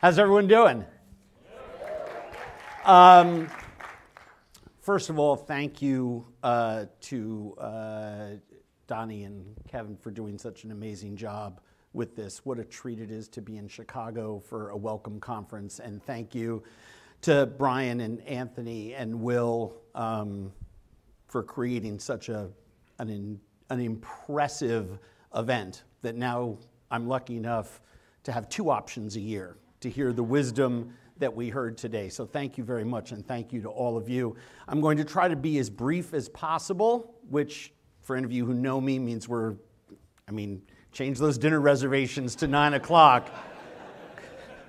How's everyone doing? First of all, thank you to Donnie and Kevin for doing such an amazing job with this. What a treat it is to be in Chicago for a welcome conference. And thank you to Brian and Anthony and Will for creating such an impressive event that now I'm lucky enough to have two options a year to hear the wisdom that we heard today. So thank you very much, and thank you to all of you. I'm going to try to be as brief as possible, which for any of you who know me means change those dinner reservations to 9 o'clock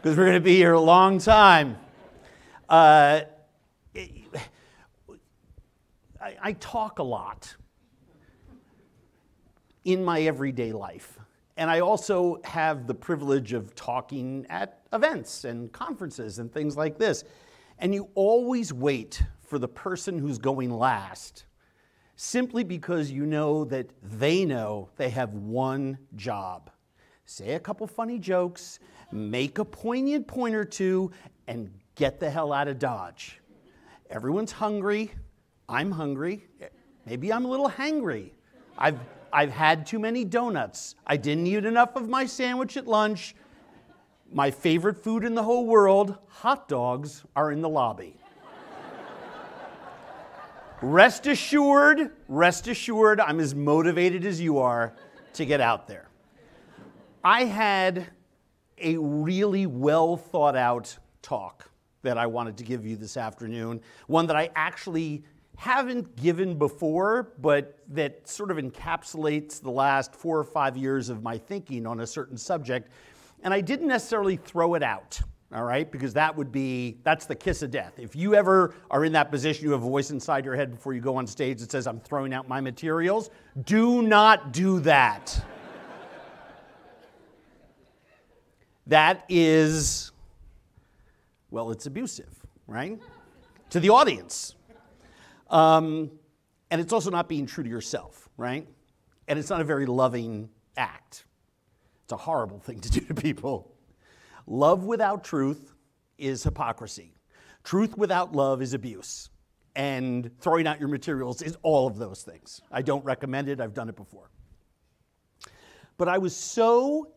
because we're going to be here a long time. I talk a lot in my everyday life. And I also have the privilege of talking at events and conferences and things like this. And you always wait for the person who's going last simply because you know that they have one job. Say a couple funny jokes, make a poignant point or two, and get the hell out of Dodge. Everyone's hungry. I'm hungry. Maybe I'm a little hangry. I've had too many donuts. I didn't eat enough of my sandwich at lunch. My favorite food in the whole world, hot dogs, are in the lobby. Rest assured, I'm as motivated as you are to get out there. I had a really well thought out talk that I wanted to give you this afternoon, one that I actually haven't given before, but that sort of encapsulates the last 4 or 5 years of my thinking on a certain subject. And I didn't necessarily throw it out, all right? Because that's the kiss of death. If you ever are in that position, you have a voice inside your head before you go on stage that says, I'm throwing out my materials, do not do that. That is, well, it's abusive, right? To the audience. And it's also not being true to yourself, right? And it's not a very loving act. It's a horrible thing to do to people. Love without truth is hypocrisy. Truth without love is abuse. And throwing out your materials is all of those things. I don't recommend it. I've done it before. But I was so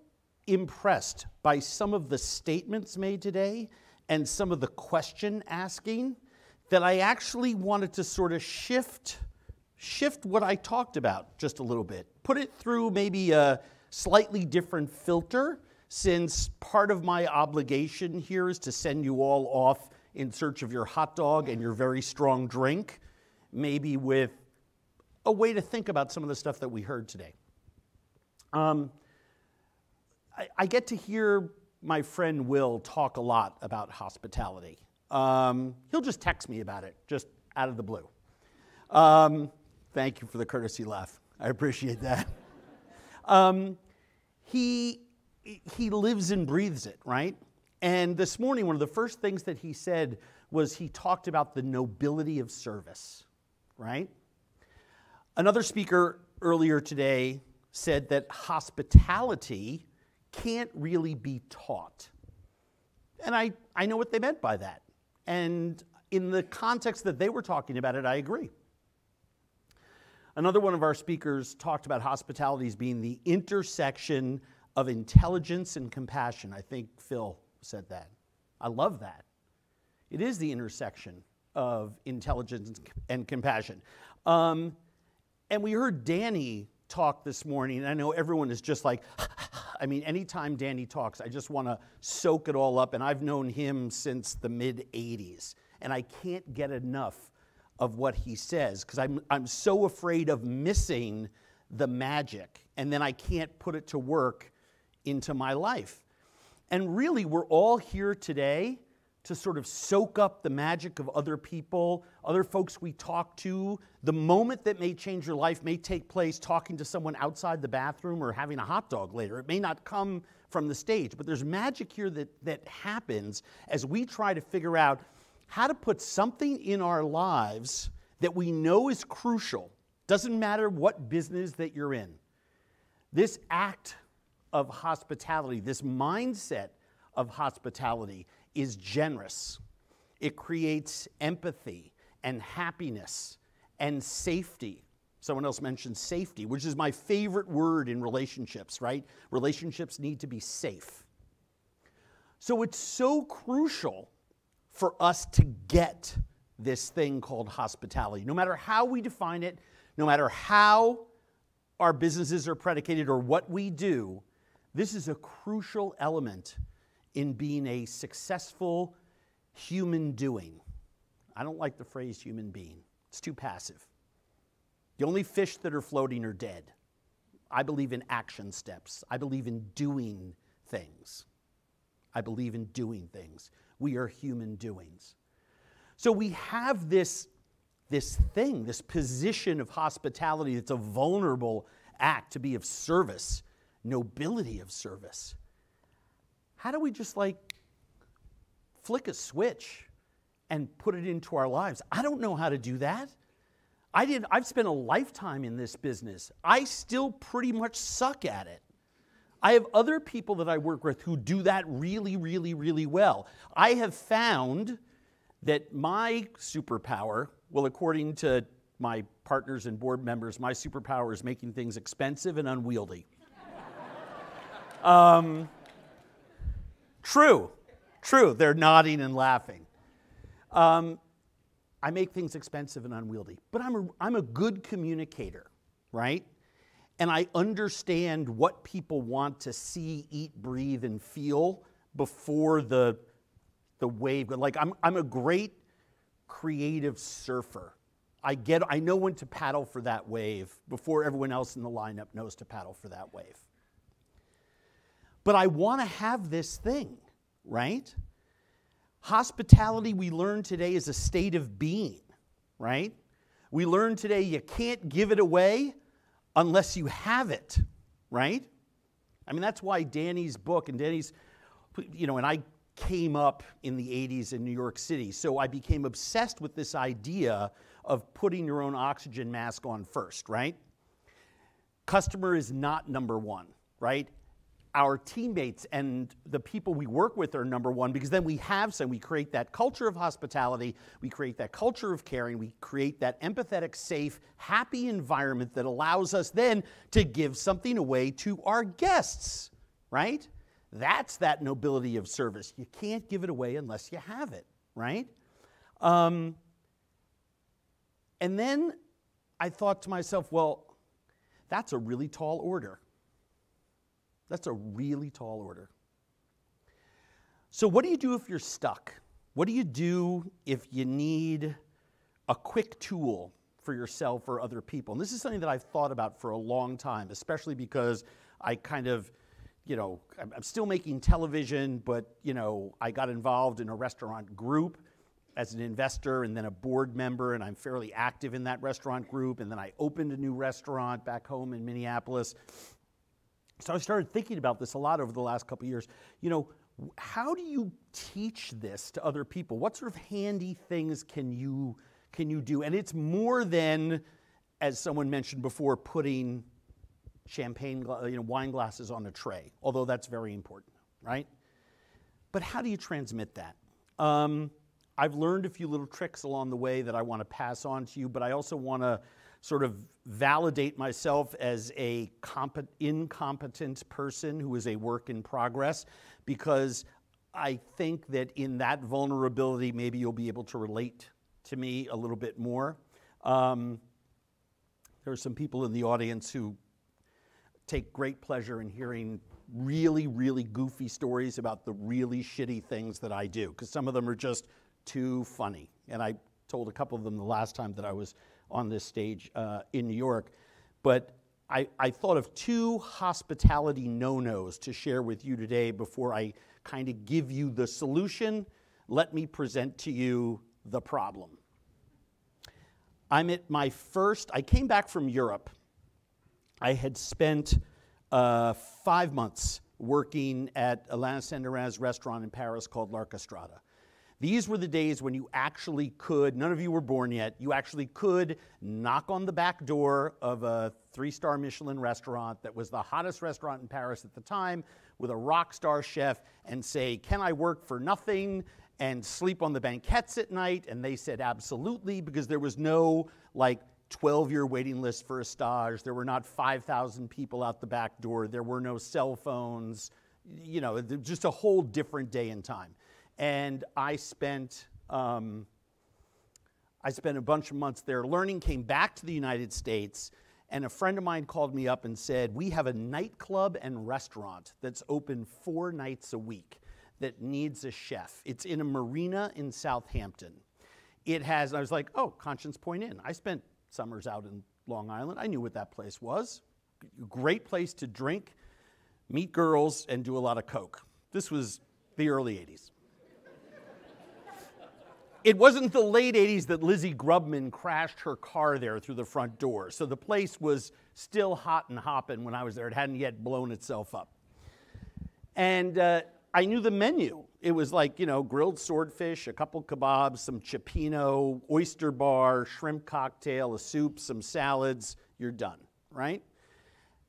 impressed by some of the statements made today and some of the question asking that I actually wanted to sort of shift what I talked about just a little bit. Put it through maybe a slightly different filter, since part of my obligation here is to send you all off in search of your hot dog and your very strong drink, maybe with a way to think about some of the stuff that we heard today. I get to hear my friend Will talk a lot about hospitality. He'll just text me about it, just out of the blue. Thank you for the courtesy laugh. I appreciate that. He lives and breathes it, right? And this morning, one of the first things that he said was he talked about the nobility of service, right? Another speaker earlier today said that hospitality can't really be taught. And I know what they meant by that. And in the context that they were talking about it, I agree. Another one of our speakers talked about hospitality as being the intersection of intelligence and compassion. I think Phil said that. I love that. It is the intersection of intelligence and compassion. And we heard Danny talk this morning, and I know everyone is just like, anytime Danny talks, I just want to soak it all up, and I've known him since the mid-'80s, and I can't get enough of what he says, because I'm so afraid of missing the magic, and then I can't put it to work into my life. And really, we're all here today to sort of soak up the magic of other people, other folks we talk to. The moment that may change your life may take place talking to someone outside the bathroom or having a hot dog later. It may not come from the stage, but there's magic here that happens as we try to figure out how to put something in our lives that we know is crucial. Doesn't matter what business that you're in. This act of hospitality, this mindset of hospitality is generous. It creates empathy and happiness and safety. Someone else mentioned safety, which is my favorite word in relationships, right? Relationships need to be safe. So it's so crucial for us to get this thing called hospitality. No matter how we define it, no matter how our businesses are predicated or what we do, this is a crucial element in being a successful human doing. I don't like the phrase human being. It's too passive. The only fish that are floating are dead. I believe in action steps. I believe in doing things. I believe in doing things. We are human doings. So we have this thing, this position of hospitality that's a vulnerable act to be of service, nobility of service. How do we just flick a switch and put it into our lives? I don't know how to do that. I've spent a lifetime in this business. I still pretty much suck at it. I have other people that I work with who do that really, really, really well. I have found that my superpower, well, according to my partners and board members, my superpower is making things expensive and unwieldy. True. They're nodding and laughing. I make things expensive and unwieldy, but I'm a good communicator, right? And I understand what people want to see, eat, breathe, and feel before the wave. I'm a great creative surfer. I know when to paddle for that wave before everyone else in the lineup knows to paddle for that wave. But I want to have this thing, right? Hospitality, we learn today, is a state of being, right? We learn today you can't give it away unless you have it, right? I mean, that's why Danny's book, and Danny's, and I came up in the 80s in New York City, so I became obsessed with this idea of putting your own oxygen mask on first, right? Customer is not number one, right? Our teammates and the people we work with are number one, because then we create that culture of hospitality, we create that culture of caring, we create that empathetic, safe, happy environment that allows us then to give something away to our guests, right? That's that nobility of service. You can't give it away unless you have it, right? And then I thought to myself, well, that's a really tall order. That's a really tall order. So what do you do if you're stuck? What do you do if you need a quick tool for yourself or other people? And this is something that I've thought about for a long time, especially because I kind of, I'm still making television, but, I got involved in a restaurant group as an investor and then a board member, and I'm fairly active in that restaurant group, and then I opened a new restaurant back home in Minneapolis. So I started thinking about this a lot over the last couple of years. How do you teach this to other people? What sort of handy things can you do? And it's more than, as someone mentioned before, putting wine glasses on a tray, although that's very important, right? But how do you transmit that? I've learned a few little tricks along the way that I want to pass on to you, but I also want to sort of validate myself as a incompetent person who is a work in progress, because I think that in that vulnerability, maybe you'll be able to relate to me a little bit more. There are some people in the audience who take great pleasure in hearing really, really goofy stories about the really shitty things that I do, because some of them are just too funny. And I told a couple of them the last time that I was on this stage in New York. But I thought of two hospitality no-nos to share with you today before I kind of give you the solution. Let me present to you the problem. I came back from Europe. I had spent 5 months working at Alain Senderin's restaurant in Paris called L'Archestrada. These were the days when you actually could, none of you were born yet, you actually could knock on the back door of a 3-star Michelin restaurant that was the hottest restaurant in Paris at the time with a rock star chef and say, can I work for nothing and sleep on the banquettes at night? And they said absolutely, because there was no like 12-year waiting list for a stage. There were not 5,000 people out the back door. There were no cell phones. You know, just a whole different day and time. And I spent a bunch of months there learning, came back to the United States, and a friend of mine called me up and said, we have a nightclub and restaurant that's open 4 nights a week that needs a chef. It's in a marina in Southampton. It has, I was like, oh, Conscience Point Inn. I spent summers out in Long Island. I knew what that place was. Great place to drink, meet girls, and do a lot of coke. This was the early 80s. It wasn't the late 80s that Lizzie Grubman crashed her car there through the front door. So the place was still hot and hopping when I was there. It hadn't yet blown itself up. And I knew the menu. It was like, you know, grilled swordfish, a couple kebabs, some cioppino, oyster bar, shrimp cocktail, a soup, some salads. You're done, right?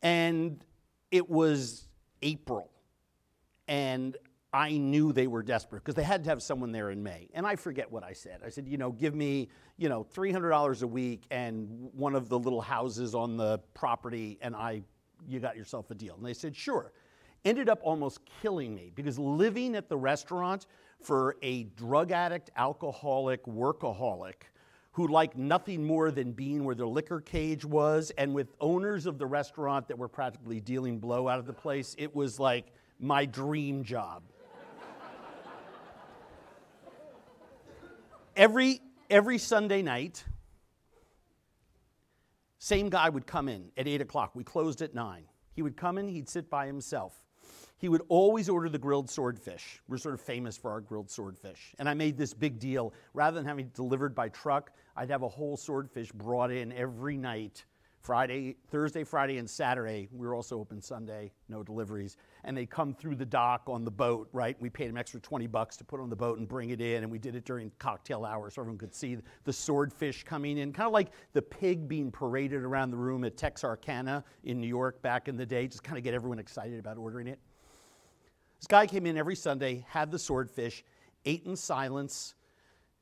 And it was April. And I knew they were desperate because they had to have someone there in May. And I forget what I said. I said, you know, give me, you know, $300 a week and one of the little houses on the property, and you got yourself a deal. And they said, sure. Ended up almost killing me because living at the restaurant for a drug addict, alcoholic, workaholic who liked nothing more than being where the liquor cage was, and with owners of the restaurant that were practically dealing blow out of the place, it was like my dream job. Every Sunday night, same guy would come in at 8 o'clock. We closed at 9. He would come in, he'd sit by himself. He would always order the grilled swordfish. We're sort of famous for our grilled swordfish. And I made this big deal. Rather than having it delivered by truck, I'd have a whole swordfish brought in every night. Thursday, Friday, and Saturday. We were also open Sunday, no deliveries. And they come through the dock on the boat, right? We paid them extra $20 to put on the boat and bring it in. And we did it during cocktail hours so everyone could see the swordfish coming in. Kind of like the pig being paraded around the room at Texarkana in New York back in the day. Just kind of get everyone excited about ordering it. This guy came in every Sunday, had the swordfish, ate in silence,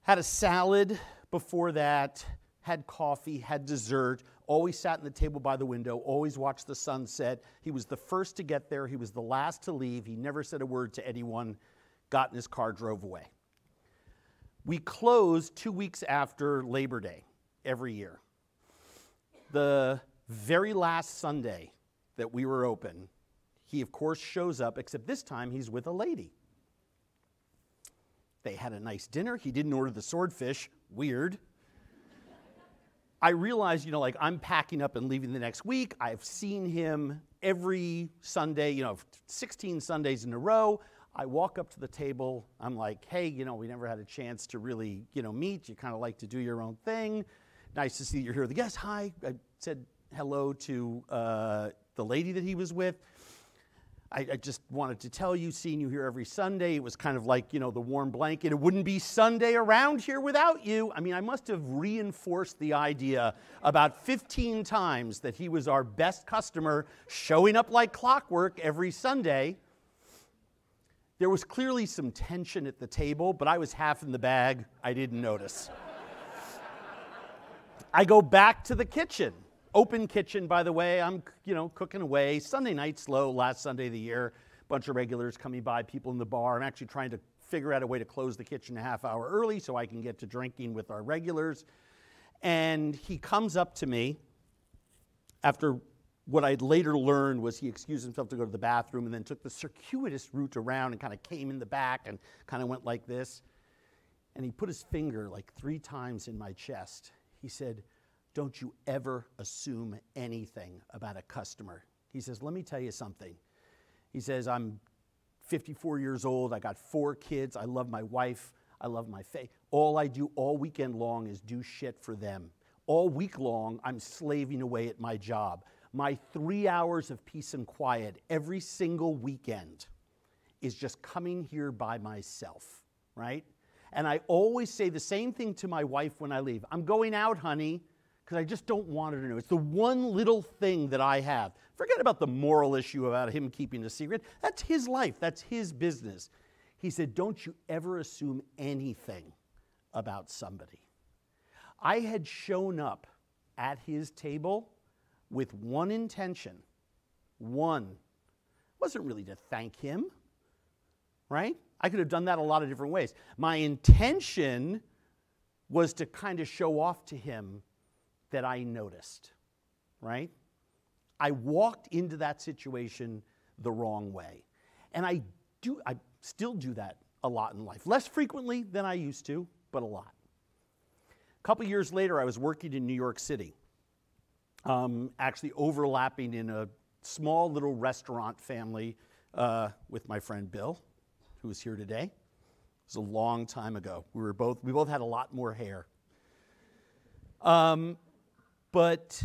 had a salad before that, had coffee, had dessert, always sat in the table by the window, always watched the sunset. He was the first to get there. He was the last to leave. He never said a word to anyone, got in his car, drove away. We closed 2 weeks after Labor Day every year. The very last Sunday that we were open, he, of course, shows up, except this time he's with a lady. They had a nice dinner. He didn't order the swordfish. Weird. I realized, you know, like I'm packing up and leaving the next week. I've seen him every Sunday, you know, 16 Sundays in a row. I walk up to the table. I'm like, hey, you know, we never had a chance to really, you know, meet. You kind of like to do your own thing. Nice to see you're here. The guest, hi. I said hello to the lady that he was with. I just wanted to tell you, seeing you here every Sunday, it was kind of like, you know, the warm blanket. It wouldn't be Sunday around here without you. I mean, I must have reinforced the idea about 15 times that he was our best customer, showing up like clockwork every Sunday. There was clearly some tension at the table, but I was half in the bag. I didn't notice. I go back to the kitchen. Open kitchen, by the way. I'm, you know, cooking away. Sunday night slow, last Sunday of the year. Bunch of regulars coming by, people in the bar. I'm actually trying to figure out a way to close the kitchen a half hour early so I can get to drinking with our regulars. And he comes up to me after what I'd later learned was he excused himself to go to the bathroom and then took the circuitous route around and kind of came in the back and kind of went like this. And he put his finger like 3 times in my chest. He said, "Don't you ever assume anything about a customer." He says, "Let me tell you something." He says, "I'm 54 years old. I got 4 kids. I love my wife. I love my faith. All I do all weekend long is do shit for them. All week long, I'm slaving away at my job. My 3 hours of peace and quiet every single weekend is just coming here by myself," right? And I always say the same thing to my wife when I leave. I'm going out, honey, because I just don't want her to know. It's the one little thing that I have. Forget about the moral issue about him keeping a secret. That's his life. That's his business. He said, don't you ever assume anything about somebody. I had shown up at his table with one intention. One. Wasn't really to thank him, right? I could have done that a lot of different ways. My intention was to kind of show off to him that I noticed, right? I walked into that situation the wrong way. And I still do that a lot in life. Less frequently than I used to, but a lot. A couple years later, I was working in New York City, actually overlapping in a small little restaurant family with my friend Bill, who is here today. It was a long time ago. We both had a lot more hair. But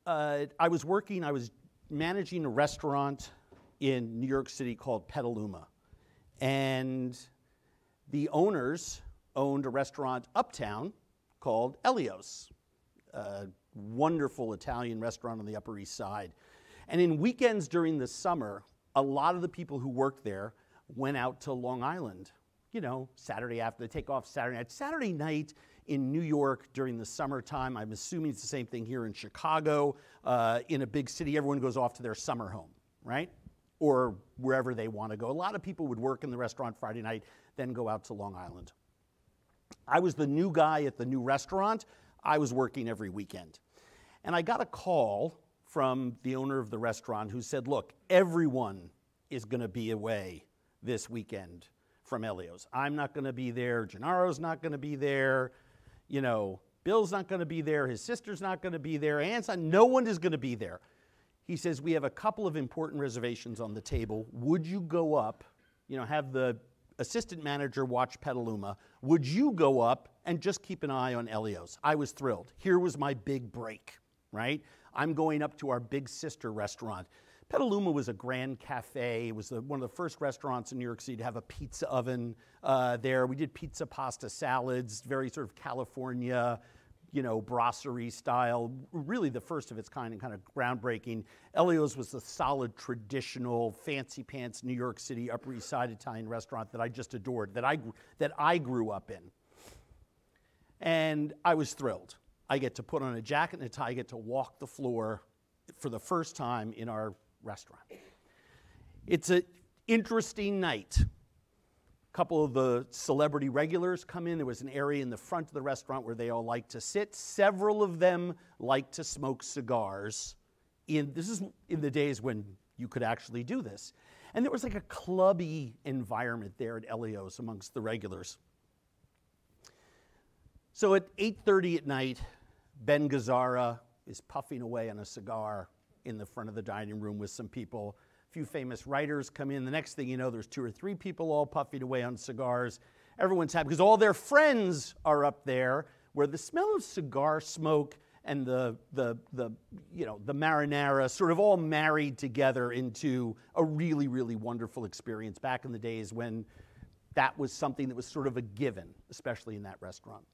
I was managing a restaurant in New York City called Petaluma. And the owners owned a restaurant uptown called Elio's, a wonderful Italian restaurant on the Upper East Side. And in weekends during the summer, a lot of the people who worked there went out to Long Island, you know, Saturday after they take off Saturday night. Saturday night in New York during the summertime, I'm assuming it's the same thing here in Chicago. In a big city, everyone goes off to their summer home, right? Or wherever they want to go. A lot of people would work in the restaurant Friday night, then go out to Long Island. I was the new guy at the new restaurant. I was working every weekend. And I got a call from the owner of the restaurant who said, look, everyone is going to be away this weekend from Elio's. I'm not going to be there. Gennaro's not going to be there. You know, Bill's not going to be there. His sister's not going to be there. Aunt's not. No one is going to be there. He says, we have a couple of important reservations on the table. Would you go up, you know, have the assistant manager watch Petaluma. Would you go up and just keep an eye on Elio's? I was thrilled. Here was my big break, right? I'm going up to our big sister restaurant. Petaluma was a grand cafe. It was one of the first restaurants in New York City to have a pizza oven there. We did pizza, pasta, salads, very sort of California, you know, brasserie style, really the first of its kind and kind of groundbreaking. Elio's was the solid, traditional, fancy pants New York City, Upper East Side Italian restaurant that I just adored, that I grew up in. And I was thrilled. I get to put on a jacket and a tie, I get to walk the floor for the first time in our restaurant. It's an interesting night. A couple of the celebrity regulars come in. There was an area in the front of the restaurant where they all like to sit. Several of them like to smoke cigars. This is in the days when you could actually do this. And there was like a clubby environment there at Elio's amongst the regulars. So at 8:30 at night, Ben Gazzara is puffing away on a cigar in the front of the dining room with some people. A few famous writers come in. The next thing you know, there's 2 or 3 people all puffing away on cigars. Everyone's happy because all their friends are up there where the smell of cigar smoke and the marinara sort of all married together into a really, really wonderful experience back in the days when that was something that was sort of a given, especially in that restaurant.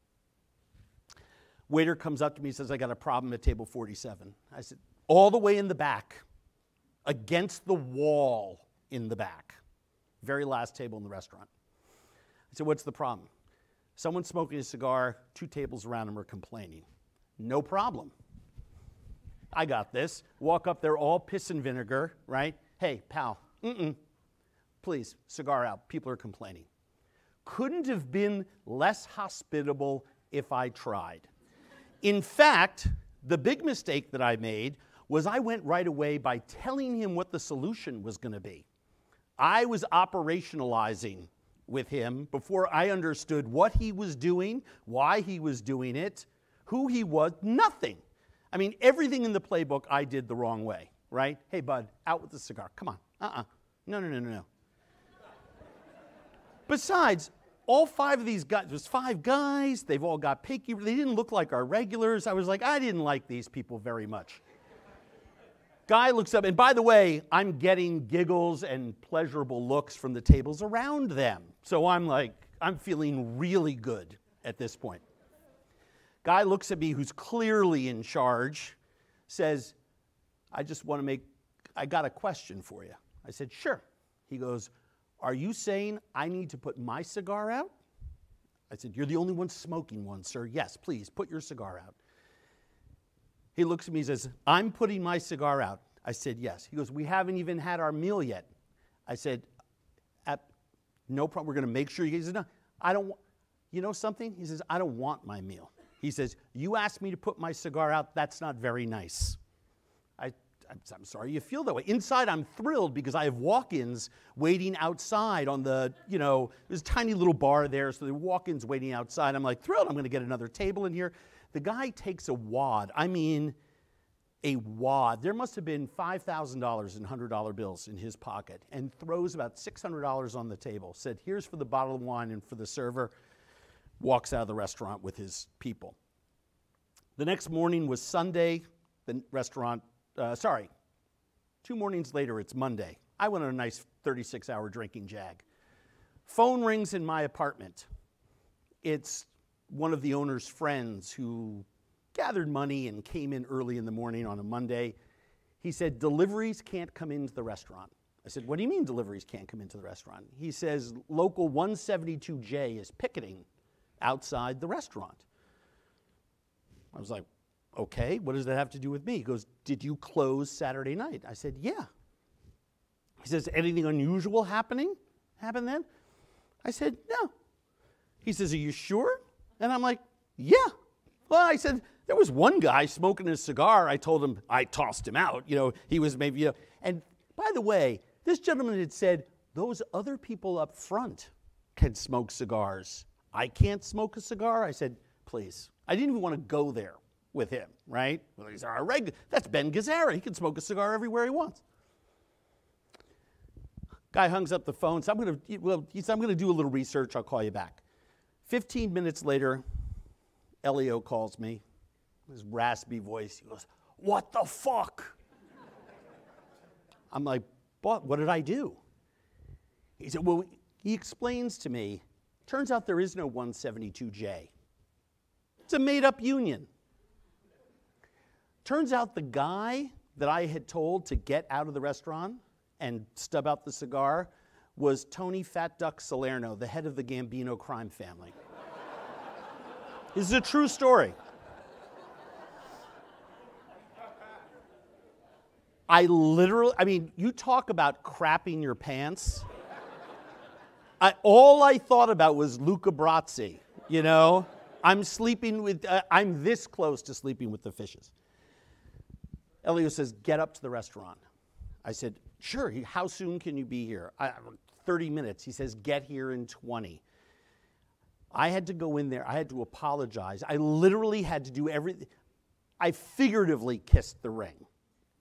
Waiter comes up to me and says, I got a problem at table 47. I said, all the way in the back, against the wall in the back. Very last table in the restaurant. I said, what's the problem? Someone's smoking a cigar, 2 tables around him are complaining. No problem. I got this. Walk up there, all piss and vinegar, right? Hey, pal, please, cigar out. People are complaining. Couldn't have been less hospitable if I tried. In fact, the big mistake that I made was I went right away by telling him what the solution was going to be. I was operationalizing with him before I understood what he was doing, why he was doing it, who he was, nothing. I mean, everything in the playbook I did the wrong way, right? Hey, bud, out with the cigar. Come on. No. Besides, all 5 of these guys, there's 5 guys, they've all got picky, they didn't look like our regulars. I was like, I didn't like these people very much. Guy looks up, and by the way, I'm getting giggles and pleasurable looks from the tables around them. So I'm like, I'm feeling really good at this point. Guy looks at me, who's clearly in charge, says, I got a question for you. I said, sure. He goes, are you saying I need to put my cigar out? I said, you're the only one smoking one, sir. Yes, please, put your cigar out. He looks at me and says, I'm putting my cigar out. I said, yes. He goes, we haven't even had our meal yet. I said, no problem. We're going to make sure you guys know. I don't, you know something? He says, I don't want my meal. He says, you asked me to put my cigar out. That's not very nice. I'm sorry you feel that way. Inside, I'm thrilled because I have walk-ins waiting outside on the, there's a tiny little bar there, so there are walk-ins waiting outside. I'm like thrilled. I'm going to get another table in here. The guy takes a wad. I mean, a wad. There must have been $5,000 in $100 bills in his pocket, and throws about $600 on the table. Said, here's for the bottle of wine and for the server. Walks out of the restaurant with his people. The next morning was Sunday. The restaurant, 2 mornings later, it's Monday. I went on a nice 36-hour drinking jag. Phone rings in my apartment. It's one of the owner's friends who gathered money and came in early in the morning on a Monday. He said, deliveries can't come into the restaurant. I said, what do you mean deliveries can't come into the restaurant? He says, local 172J is picketing outside the restaurant. I was like, okay, what does that have to do with me? He goes, did you close Saturday night? I said, yeah. He says, anything unusual happened then? I said, no. He says, are you sure? And I'm like, yeah. Well, I said, there was one guy smoking a cigar. I told him, I tossed him out. He was maybe, And by the way, this gentleman had said, those other people up front can smoke cigars. I can't smoke a cigar? I said, please. I didn't even want to go there with him, right? Well, he's our regular. That's Ben Gazzara. He can smoke a cigar everywhere he wants. Guy hangs up the phone. So I'm going to do a little research. I'll call you back. 15 minutes later, Elio calls me. His raspy voice. He goes, what the fuck? I'm like, what did I do? He said, well, he explains to me, turns out there is no 172J. It's a made-up union. Turns out the guy that I had told to get out of the restaurant and stub out the cigar was Tony Fat Duck Salerno, the head of the Gambino crime family. This is a true story. You talk about crapping your pants. All I thought about was Luca Brasi, I'm this close to sleeping with the fishes. Elio says, get up to the restaurant. I said, sure, how soon can you be here? 30 minutes. He says, get here in 20. I had to go in there. I had to apologize. I literally had to do everything. I figuratively kissed the ring.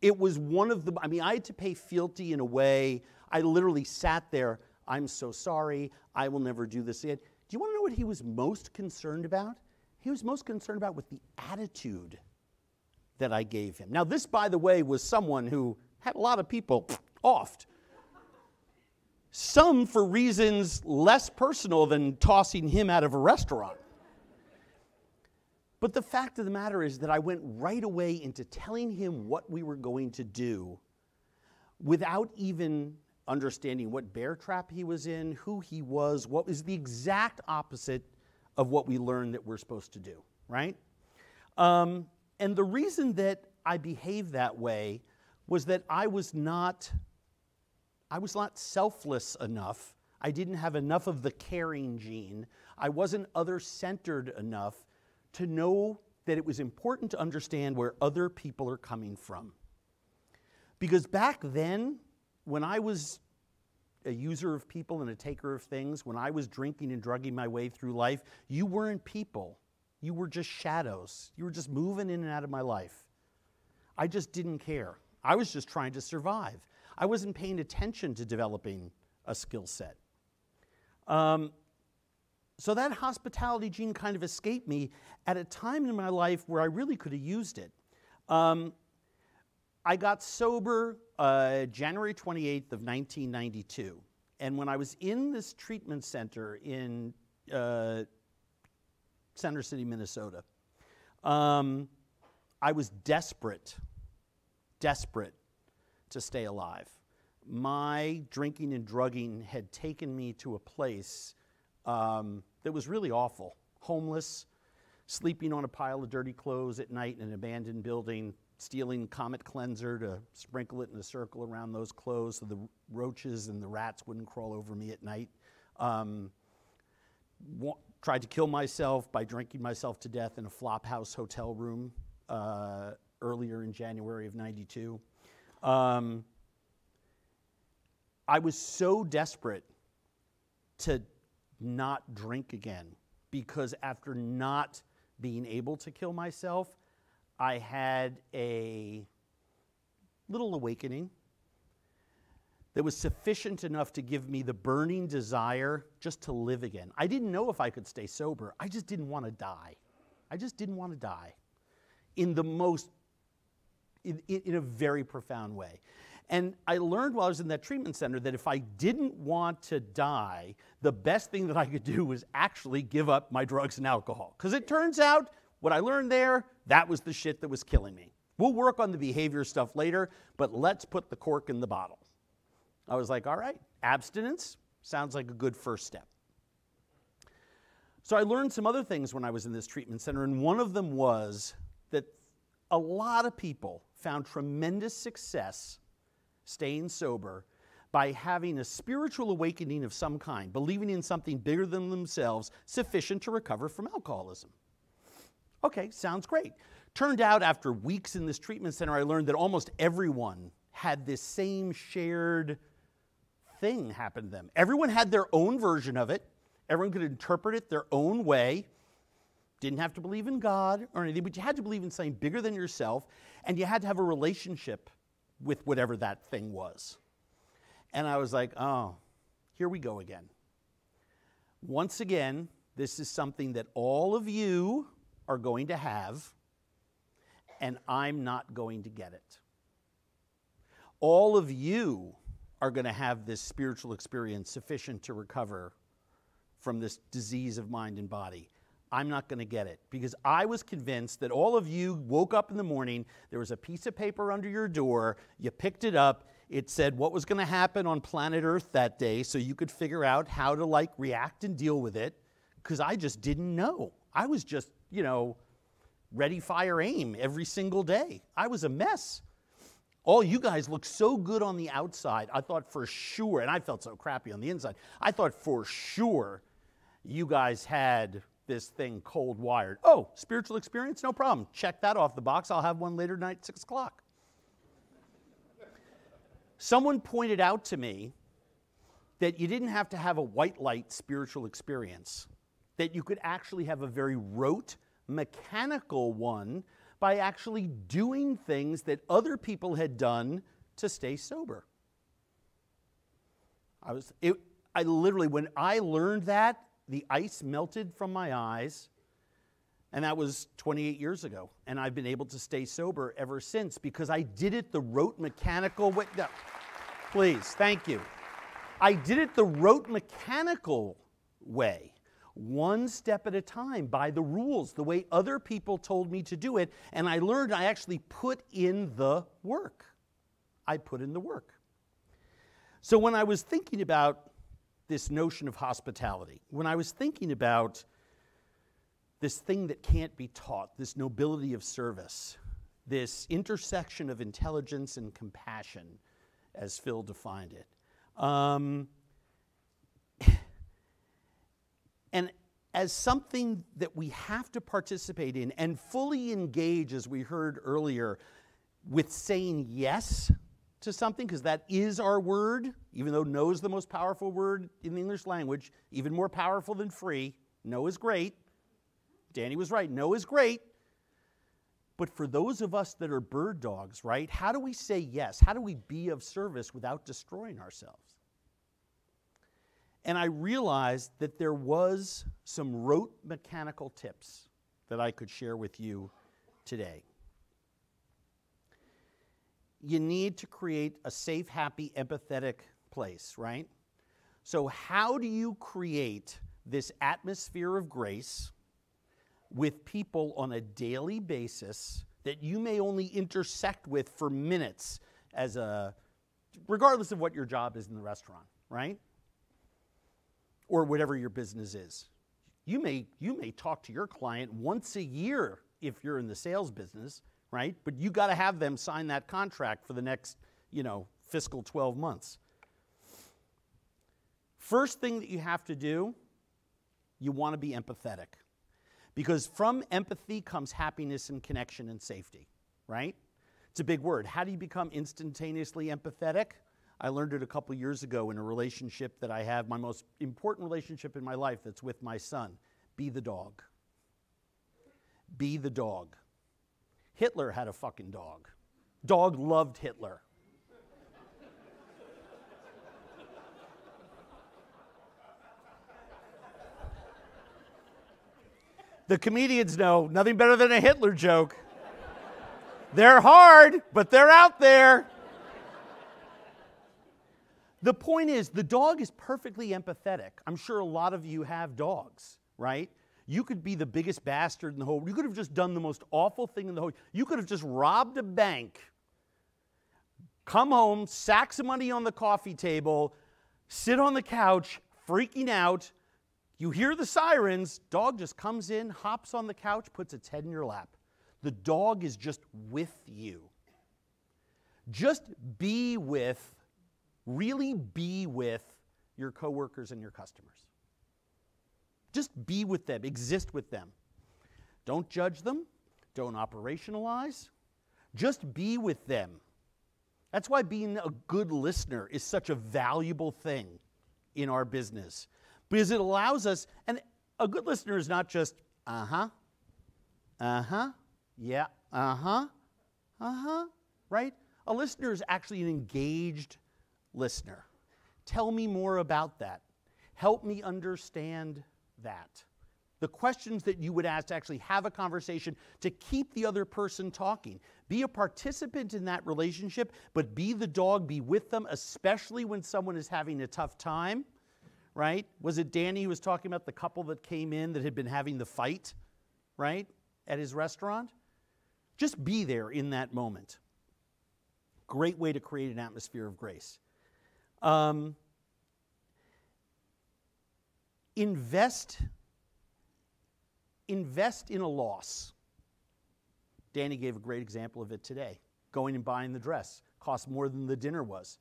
It was one of the, I had to pay fealty in a way. I literally sat there. I'm so sorry. I will never do this again. Do you want to know what he was most concerned about? He was most concerned about with the attitude that I gave him. Now, this, by the way, was someone who had a lot of people offed. Some for reasons less personal than tossing him out of a restaurant. But the fact of the matter is that I went right away into telling him what we were going to do without even understanding what bear trap he was in, who he was, what was the exact opposite of what we learned that we're supposed to do, right? And the reason that I behaved that way was that I was not selfless enough. I didn't have enough of the caring gene. I wasn't other-centered enough to know that it was important to understand where other people are coming from. Because back then, when I was a user of people and a taker of things, when I was drinking and drugging my way through life, you weren't people. You were just shadows. You were just moving in and out of my life. I just didn't care. I was just trying to survive. I wasn't paying attention to developing a skill set. So that hospitality gene kind of escaped me at a time in my life where I really could have used it. I got sober January 28th of 1992. And when I was in this treatment center in Center City, Minnesota. I was desperate to stay alive. My drinking and drugging had taken me to a place that was really awful. Homeless, sleeping on a pile of dirty clothes at night in an abandoned building, stealing Comet cleanser to sprinkle it in a circle around those clothes so the roaches and the rats wouldn't crawl over me at night. Tried to kill myself by drinking myself to death in a flop house hotel room earlier in January of '92. I was so desperate to not drink again because after not being able to kill myself, I had a little awakening that was sufficient enough to give me the burning desire just to live again. I didn't know if I could stay sober. I just didn't want to die. I just didn't want to die in a very profound way. And I learned while I was in that treatment center that if I didn't want to die, the best thing that I could do was actually give up my drugs and alcohol. Because it turns out, what I learned there, that was the shit that was killing me. We'll work on the behavior stuff later, but let's put the cork in the bottle. I was like, all right, abstinence sounds like a good first step. So I learned some other things when I was in this treatment center, and one of them was that a lot of people found tremendous success staying sober by having a spiritual awakening of some kind, believing in something bigger than themselves, sufficient to recover from alcoholism. Okay, sounds great. Turned out after weeks in this treatment center, I learned that almost everyone had this same shared thing happen to them. Everyone had their own version of it. Everyone could interpret it their own way. Didn't have to believe in God or anything, but you had to believe in something bigger than yourself, and you had to have a relationship with whatever that thing was. And I was like, oh, here we go again. Once again, this is something that all of you are going to have, and I'm not going to get it. All of you are going to have this spiritual experience sufficient to recover from this disease of mind and body. I'm not going to get it because I was convinced that all of you woke up in the morning, there was a piece of paper under your door, you picked it up, it said what was going to happen on planet Earth that day so you could figure out how to react and deal with it, because I just didn't know. I was just, ready, fire, aim every single day. I was a mess. All you guys look so good on the outside. I thought for sure, and I felt so crappy on the inside, I thought for sure you guys had this thing cold wired. Oh, spiritual experience? No problem. Check that off the box. I'll have one later tonight at 6 o'clock. Someone pointed out to me that you didn't have to have a white light spiritual experience, that you could actually have a very rote, mechanical one by actually doing things that other people had done to stay sober. I literally, when I learned that, the ice melted from my eyes, and that was 28 years ago. And I've been able to stay sober ever since because I did it the rote mechanical way. No, please, thank you. I did it the rote mechanical way, one step at a time, by the rules, the way other people told me to do it, and I learned I actually put in the work. I put in the work. So when I was thinking about this notion of hospitality, when I was thinking about this thing that can't be taught, this nobility of service, this intersection of intelligence and compassion, as Phil defined it, and as something that we have to participate in and fully engage, as we heard earlier, with saying yes to something, because that is our word, even though no is the most powerful word in the English language, even more powerful than free. No is great. Danny was right. No is great. But for those of us that are bird dogs, right, how do we say yes? How do we be of service without destroying ourselves? And I realized that there was some rote mechanical tips that I could share with you today. You need to create a safe, happy, empathetic place, right? So how do you create this atmosphere of grace with people on a daily basis that you may only intersect with for minutes regardless of what your job is in the restaurant, right? Or whatever your business is. You may talk to your client once a year if you're in the sales business, right? But you got to have them sign that contract for the next, fiscal 12 months. First thing that you have to do, you want to be empathetic. Because from empathy comes happiness and connection and safety, right? It's a big word. How do you become instantaneously empathetic? I learned it a couple years ago in a relationship that I have, my most important relationship in my life, that's with my son. Be the dog. Be the dog. Hitler had a fucking dog. Dog loved Hitler. The comedians know nothing better than a Hitler joke. They're hard, but they're out there. The point is, the dog is perfectly empathetic. I'm sure a lot of you have dogs, right? You could be the biggest bastard in the whole world. You could have just done the most awful thing in the whole. You could have just robbed a bank, come home, sack some money on the coffee table, sit on the couch, freaking out. You hear the sirens, dog just comes in, hops on the couch, puts its head in your lap. The dog is just with you. Just really be with your coworkers and your customers. Just be with them, exist with them. Don't judge them, don't operationalize, just be with them. That's why being a good listener is such a valuable thing in our business. Because it allows us, and a good listener is not just, yeah, right? A listener is actually an engaged listener. Tell me more about that. Help me understand that. The questions that you would ask to actually have a conversation to keep the other person talking. Be a participant in that relationship, but be the dog, be with them, especially when someone is having a tough time. Right? Was it Danny who was talking about the couple that came in that had been having the fight, right, at his restaurant? Just be there in that moment. Great way to create an atmosphere of grace. Invest in a loss. Danny gave a great example of it today. Going and buying the dress cost more than the dinner was.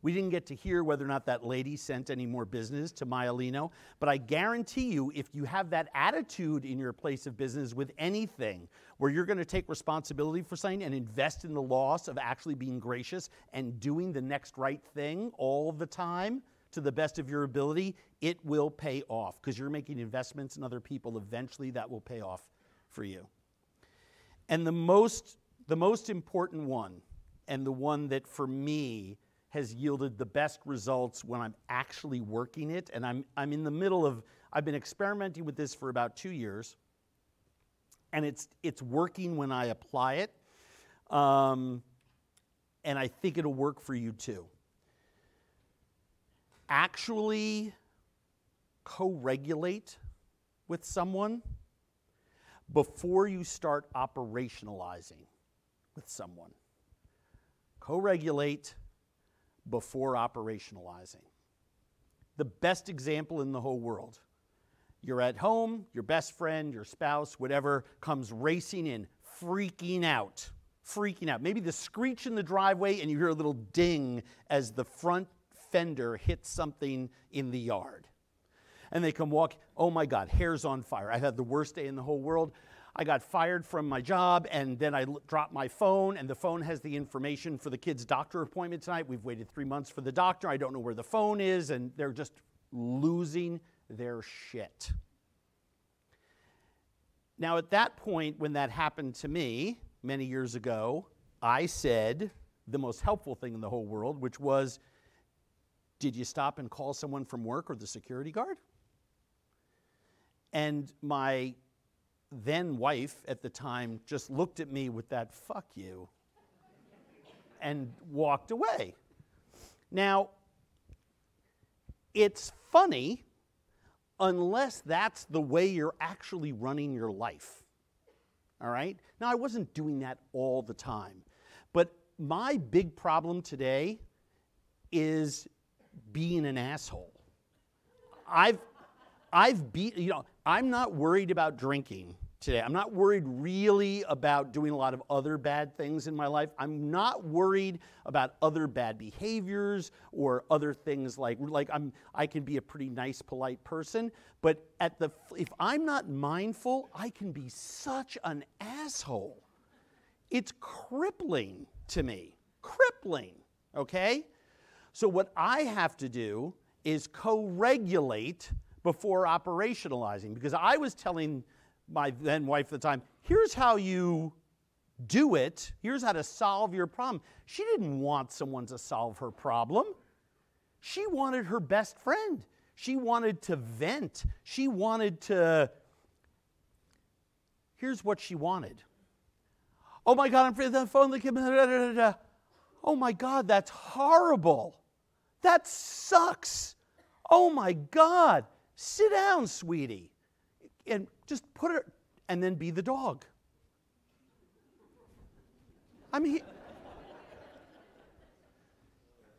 We didn't get to hear whether or not that lady sent any more business to Maialino, but I guarantee you, if you have that attitude in your place of business with anything, where you're going to take responsibility for something and invest in the loss of actually being gracious and doing the next right thing all the time to the best of your ability, it will pay off because you're making investments in other people. Eventually, that will pay off for you. And the most important one, and the one that for me has yielded the best results when I'm actually working it, and I'm in the middle of, I've been experimenting with this for about 2 years, and it's working when I apply it, and I think it'll work for you too. Actually co-regulate with someone before you start operationalizing with someone. Co-regulate before operationalizing. The best example in the whole world. You're at home, your best friend, your spouse, whatever, comes racing in, freaking out. Maybe the screech in the driveway and you hear a little ding as the front fender hits something in the yard. And they come walk, oh my God, hair's on fire. I've had the worst day in the whole world. I got fired from my job, and then I dropped my phone, and the phone has the information for the kid's doctor appointment tonight. We've waited 3 months for the doctor. I don't know where the phone is, and they're just losing their shit. Now, at that point, when that happened to me many years ago, I said the most helpful thing in the whole world, which was, did you stop and call someone from work or the security guard? And my then wife at the time just looked at me with that "fuck you" and walked away. Now, it's funny unless that's the way you're actually running your life. All right? Now, I wasn't doing that all the time. But my big problem today is being an asshole. I'm not worried about drinking today. I'm not worried really about doing a lot of other bad things in my life. I'm not worried about other bad behaviors or other things like I can be a pretty nice, polite person, but if I'm not mindful, I can be such an asshole. It's crippling to me. Crippling, okay? So what I have to do is co-regulate before operationalizing, because I was telling my then wife at the time, here's how you do it. Here's how to solve your problem. She didn't want someone to solve her problem. She wanted her best friend. She wanted to vent. She wanted to... Here's what she wanted. Oh my God, I'm free of the phone. Oh my God, that's horrible. That sucks. Oh my God. Sit down, sweetie. And just put her, and then be the dog. I mean,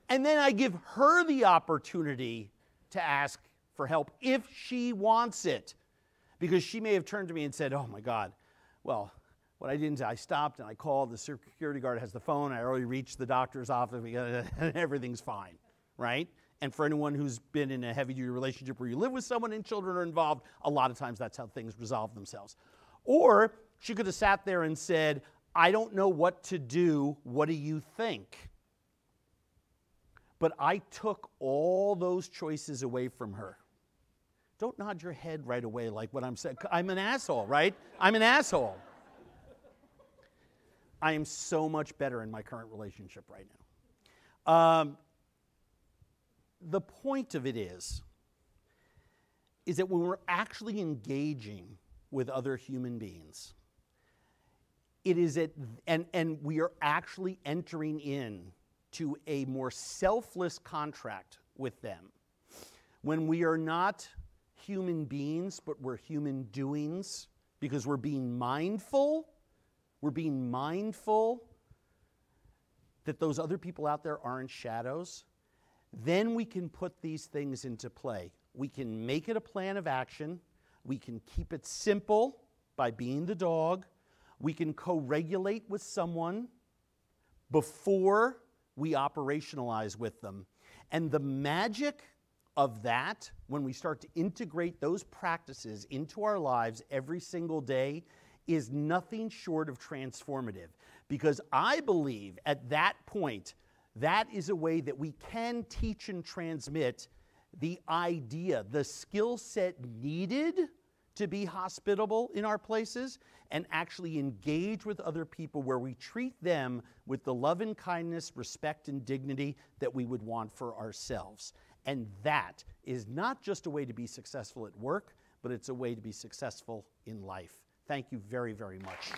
and then I give her the opportunity to ask for help if she wants it. Because she may have turned to me and said, oh my God, well, what I did is I stopped and I called, the security guard has the phone, I already reached the doctor's office, and everything's fine, right? And for anyone who's been in a heavy-duty relationship where you live with someone and children are involved, a lot of times that's how things resolve themselves. Or she could have sat there and said, I don't know what to do. What do you think? But I took all those choices away from her. Don't nod your head right away like what I'm saying. I'm an asshole, right? I'm an asshole. I am so much better in my current relationship right now. The point of it is that when we're actually engaging with other human beings, and we are actually entering in to a more selfless contract with them. When we are not human beings, but we're human doings, because we're being mindful that those other people out there aren't shadows, then we can put these things into play. We can make it a plan of action. We can keep it simple by being the dog. We can co-regulate with someone before we operationalize with them. And the magic of that, when we start to integrate those practices into our lives every single day, is nothing short of transformative. Because I believe at that point, that is a way that we can teach and transmit the idea, the skill set needed to be hospitable in our places and actually engage with other people where we treat them with the love and kindness, respect and dignity that we would want for ourselves. And that is not just a way to be successful at work, but it's a way to be successful in life. Thank you very, very much.